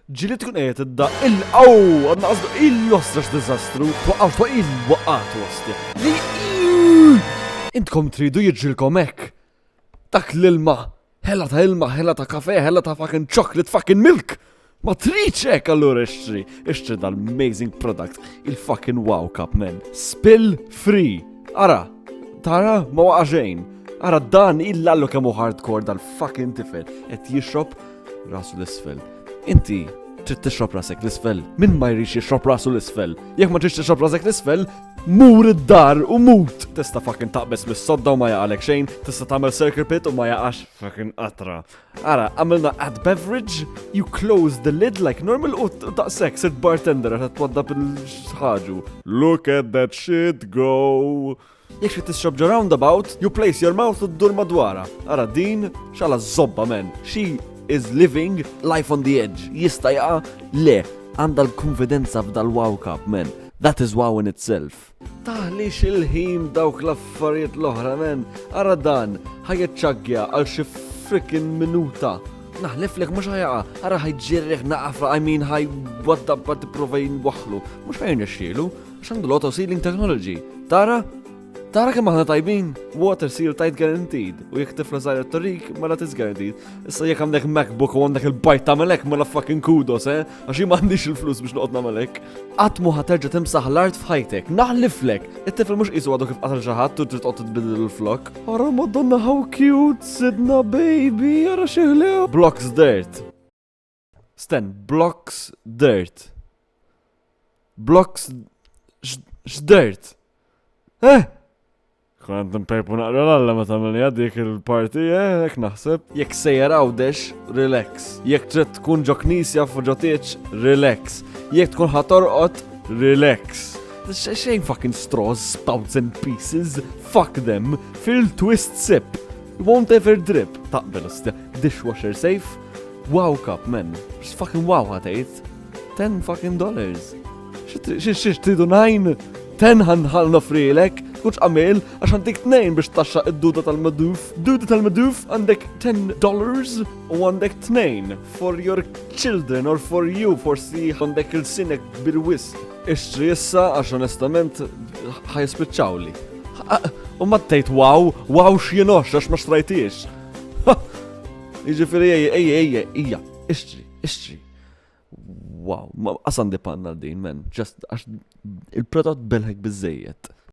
ġili tkun qiegħed idda għadna qasdu il-jostra x'diżastru, twaqqgħu twa il-waqqat wasti. Intkom tridu jiġrilkom hekk. Dak l-ilma, ħella ta' ilma, ħella ta' kafe, ħella ta' fucking chocolate, fucking milk. Ma tridx hekk allura ixtri dal-amazing product, il-fucking wow cup man. Spill free. Ara, tara ma waqa' xejn. Ara dan il-lallu kemm hu hardcore dal-fucking tifel qed jixrob rasu l-isfel. Inti trid tixrob rasek l-isfel. Min ma jrix jixrob rasu l-isfel. Jekk ma tridx tixrob rasek l-isfel, mur id-dar u mut. Tista' fucking taqbes mis-sodda u ma jaqalek xejn, tista' tagħmel circle pit u ma jaqax fucking qatra. Ara, għamilna add beverage, you close the lid like normal u taqsek sirt bartender qed twaddab il-ħaġu. Look at that shit go. Jekk xi tixrob ġo roundabout, you place your mouth u ddur madwara. Ara din xala żobba men. She is living life on the edge. Jista' jaqa' le, għandha l-konfidenza f'dal-wow cup men. That is wow in itself. Taħlix il-ħin dawk l-affarijiet l-oħra men. Ara dan ħajjeċċaggja għal xi frickin minuta. Naħliflek mhux ħajaqa. Ara ħajġirreħ naqafra ħaj wadda bad provajn waħlu. Mhux ħajrnexxielu għax għandu l-auto sealing technology. Tara kemm aħna tajbin, water seal tight guaranteed, u jekk tifla żgħira t-torik mela tis guaranteed. Issa jekk għandek MacBook u għandek il-bajt tagħmel hekk mela fucking kudos, għax jien m'għandix il-flus biex noqgħod nagħmel hekk. Qatt mu ħaterġa' timsaħ l-art f'ħajtek, naħliflek. It-tifel mhux qisu għadu kif qatel xi ħadd u trid tqgħod tibdel il-flok. Ara Madonna how cute, sidna baby, ara xi ħlew. Blocks dirt. Blocks dirt. Blocks x'dirt? Kont npejpu naqra l-alla ma tamilni dik il-party, jek naħseb. Jek sejjer għawdex, relax. Jek trid tkun ġo knisja fu ġo tieċ, relax. Jek tkun ħatorqot, relax. Xejn fucking straws, spouts and pieces, fuck them, fil-twist sip. Won't ever drip. Taqbel ustja, dishwasher safe. Wow cup, man. Fucking wow ħatejt. $10 Xiex tridu 9? 10 ħanħal nofrilek. Tkunx għamil għax għandek 2 biex taxxa id-duda tal-maduf. Duda tal-maduf għandek $10 u għandek 2 for your children or for you, forsi għandek il-sinek bil-wis. Ixtri issa għax onestament ħajspiċċawli. U ma tgħid wow x'jienox għax ma xtrajtiex. Jiġifieri ejja, ixtri. Wow, ma qasandi panna din men, just għax il-prodott belħek biżejjed.